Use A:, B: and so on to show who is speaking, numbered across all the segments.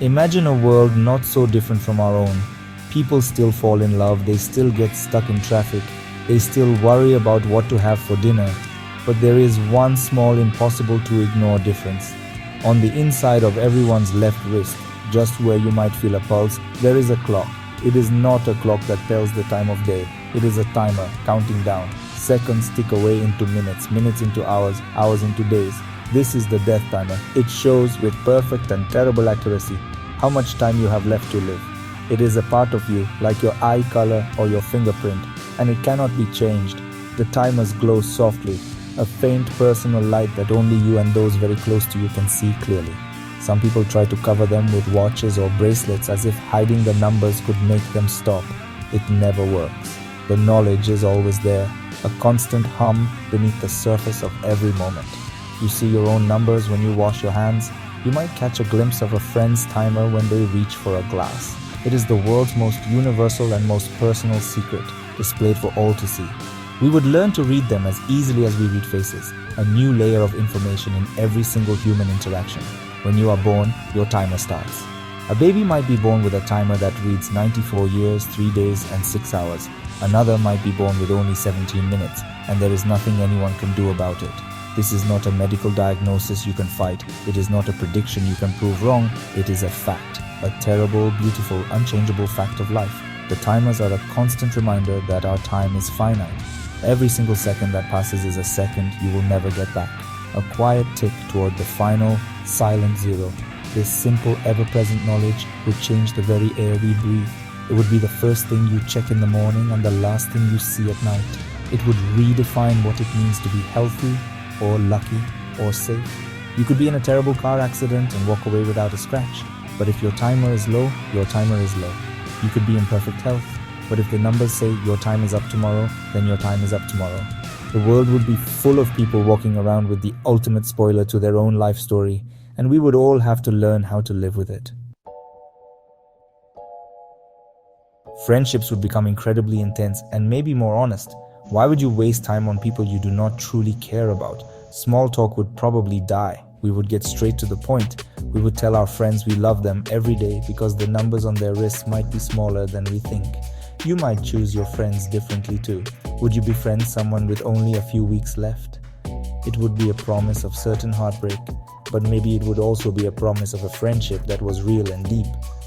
A: Imagine a world not so different from our own. People still fall in love, they still get stuck in traffic, they still worry about what to have for dinner. But there is one small, impossible to ignore difference. On the inside of everyone's left wrist, just where you might feel a pulse, there is a clock. It is not a clock that tells the time of day. It is a timer counting down. Seconds tick away into minutes, minutes into hours, hours into days. This is the death timer. It shows with perfect and terrible accuracy how much time you have left to live. It is a part of you, like your eye color or your fingerprint, and it cannot be changed. The timers glow softly, a faint personal light that only you and those very close to you can see clearly. Some people try to cover them with watches or bracelets as if hiding the numbers could make them stop. It never works. The knowledge is always there, a constant hum beneath the surface of every moment. You see your own numbers when you wash your hands. You might catch a glimpse of a friend's timer when they reach for a glass. It is the world's most universal and most personal secret, displayed for all to see. We would learn to read them as easily as we read faces, a new layer of information in every single human interaction. When you are born, your timer starts. A baby might be born with a timer that reads 94 years, 3 days, and 6 hours. Another might be born with only 17 minutes, and there is nothing anyone can do about it. This is not a medical diagnosis you can fight. It is not a prediction you can prove wrong. It is a fact, a terrible, beautiful, unchangeable fact of life. The timers are a constant reminder that our time is finite. Every single second that passes is a second you will never get back. A quiet tick toward the final, silent zero. This simple, ever-present knowledge would change the very air we breathe. It would be the first thing you check in the morning and the last thing you see at night. It would redefine what it means to be healthy, or lucky, or safe. You could be in a terrible car accident and walk away without a scratch. But if your timer is low, your timer is low. You could be in perfect health. But if the numbers say your time is up tomorrow, then your time is up tomorrow. The world would be full of people walking around with the ultimate spoiler to their own life story, and we would all have to learn how to live with it. Friendships would become incredibly intense and maybe more honest. Why would you waste time on people you do not truly care about? Small talk would probably die. We would get straight to the point. We would tell our friends we love them every day because the numbers on their wrists might be smaller than we think. You might choose your friends differently too. Would you befriend someone with only a few weeks left? It would be a promise of certain heartbreak, but maybe it would also be a promise of a friendship that was real and deep,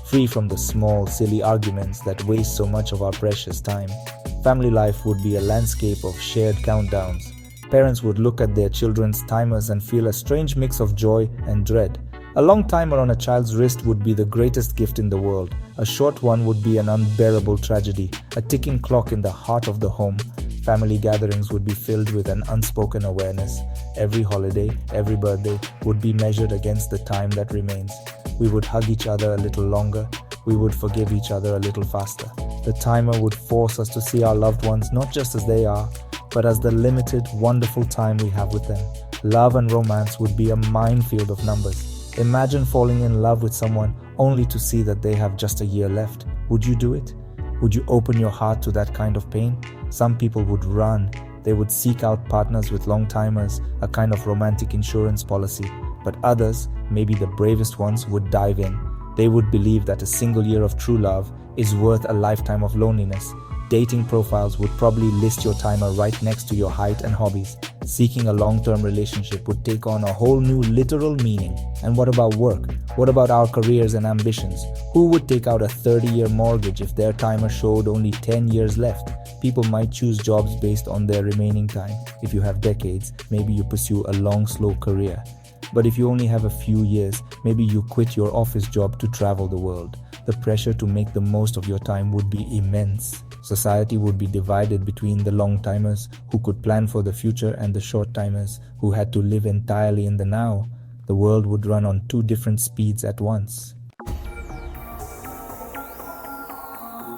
A: free from the small, silly arguments that waste so much of our precious time. Family life would be a landscape of shared countdowns. Parents would look at their children's timers and feel a strange mix of joy and dread. A long timer on a child's wrist would be the greatest gift in the world. A short one would be an unbearable tragedy, a ticking clock in the heart of the home. Family gatherings would be filled with an unspoken awareness. Every holiday, every birthday would be measured against the time that remains. We would hug each other a little longer. We would forgive each other a little faster. The timer would force us to see our loved ones not just as they are, but as the limited, wonderful time we have with them. Love and romance would be a minefield of numbers. Imagine falling in love with someone only to see that they have just a year left. Would you do it? Would you open your heart to that kind of pain? Some people would run. They would seek out partners with long timers, a kind of romantic insurance policy. But others, maybe the bravest ones, would dive in. They would believe that a single year of true love is worth a lifetime of loneliness. Dating profiles would probably list your timer right next to your height and hobbies. Seeking a long-term relationship would take on a whole new literal meaning. And what about work? What about our careers and ambitions? Who would take out a 30-year mortgage if their timer showed only 10 years left? People might choose jobs based on their remaining time. If you have decades, maybe you pursue a long, slow career. But if you only have a few years, maybe you quit your office job to travel the world. The pressure to make the most of your time would be immense. Society would be divided between the long-timers who could plan for the future and the short-timers who had to live entirely in the now. The world would run on two different speeds at once.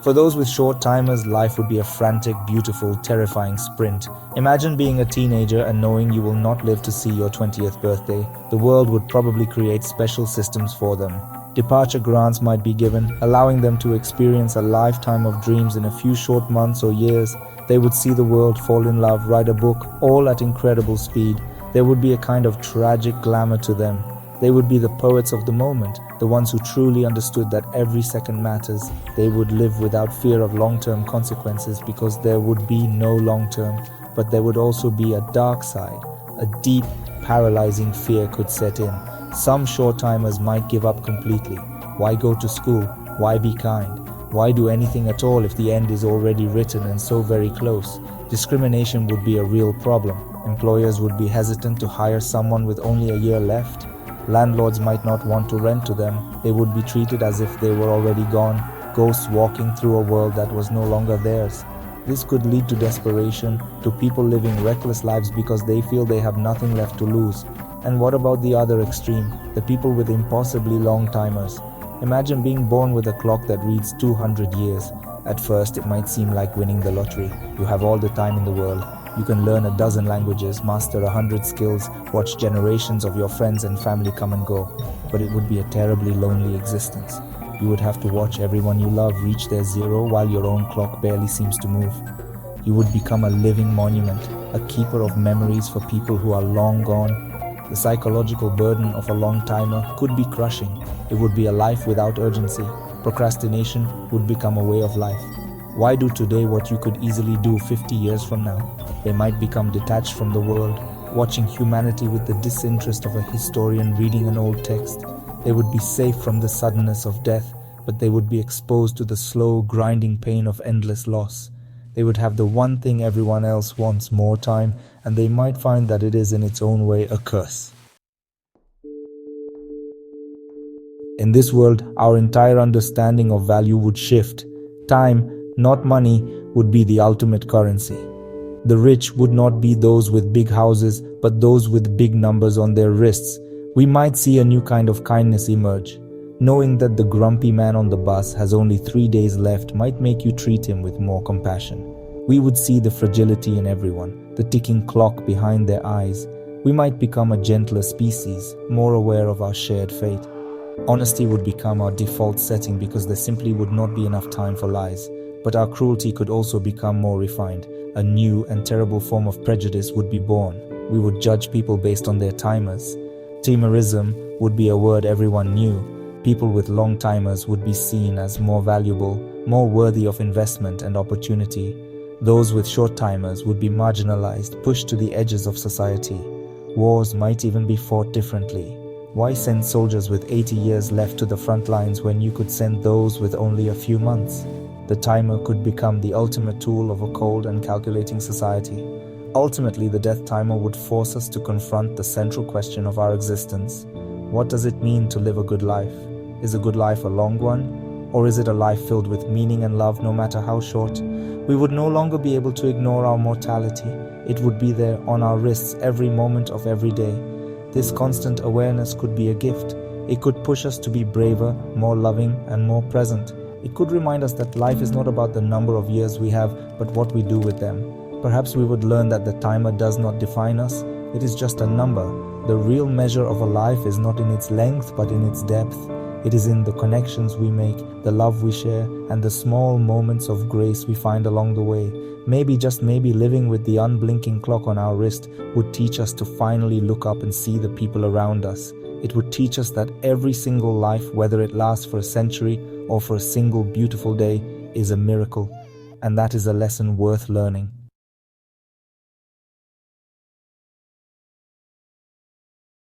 A: For those with short timers, life would be a frantic, beautiful, terrifying sprint. Imagine being a teenager and knowing you will not live to see your 20th birthday. The world would probably create special systems for them. Departure grants might be given, allowing them to experience a lifetime of dreams in a few short months or years. They would see the world, fall in love, write a book, all at incredible speed. There would be a kind of tragic glamour to them. They would be the poets of the moment, the ones who truly understood that every second matters. They would live without fear of long-term consequences because there would be no long-term, but there would also be a dark side. A deep, paralyzing fear could set in. Some short-timers might give up completely. Why go to school? Why be kind? Why do anything at all if the end is already written and so very close? Discrimination would be a real problem. Employers would be hesitant to hire someone with only a year left. Landlords might not want to rent to them. They would be treated as if they were already gone, ghosts walking through a world that was no longer theirs. This could lead to desperation, to people living reckless lives because they feel they have nothing left to lose. And what about the other extreme, the people with impossibly long timers? Imagine being born with a clock that reads 200 years. At first, it might seem like winning the lottery. You have all the time in the world. You can learn a dozen languages, master 100 skills, watch generations of your friends and family come and go. But it would be a terribly lonely existence. You would have to watch everyone you love reach their zero while your own clock barely seems to move. You would become a living monument, a keeper of memories for people who are long gone. The psychological burden of a long timer could be crushing. It would be a life without urgency. Procrastination would become a way of life. Why do today what you could easily do 50 years from now? They might become detached from the world, watching humanity with the disinterest of a historian reading an old text. They would be safe from the suddenness of death, but they would be exposed to the slow, grinding pain of endless loss. They would have the one thing everyone else wants, more time, and they might find that it is in its own way a curse. In this world, our entire understanding of value would shift. Time, not money, would be the ultimate currency. The rich would not be those with big houses, but those with big numbers on their wrists. We might see a new kind of kindness emerge. Knowing that the grumpy man on the bus has only 3 days left might make you treat him with more compassion. We would see the fragility in everyone, the ticking clock behind their eyes. We might become a gentler species, more aware of our shared fate. Honesty would become our default setting because there simply would not be enough time for lies. But our cruelty could also become more refined. A new and terrible form of prejudice would be born. We would judge people based on their timers. Timerism would be a word everyone knew. People with long timers would be seen as more valuable, more worthy of investment and opportunity. Those with short timers would be marginalized, pushed to the edges of society. Wars might even be fought differently. Why send soldiers with 80 years left to the front lines when you could send those with only a few months? The timer could become the ultimate tool of a cold and calculating society. Ultimately, the death timer would force us to confront the central question of our existence. What does it mean to live a good life? Is a good life a long one? Or is it a life filled with meaning and love, no matter how short? We would no longer be able to ignore our mortality. It would be there on our wrists every moment of every day. This constant awareness could be a gift. It could push us to be braver, more loving, and more present. It could remind us that life is not about the number of years we have, but what we do with them. Perhaps we would learn that the timer does not define us. It is just a number. The real measure of a life is not in its length, but in its depth. It is in the connections we make, the love we share, and the small moments of grace we find along the way. Maybe, just maybe, living with the unblinking clock on our wrist would teach us to finally look up and see the people around us. It would teach us that every single life, whether it lasts for a century or for a single beautiful day, is a miracle. And that is a lesson worth learning.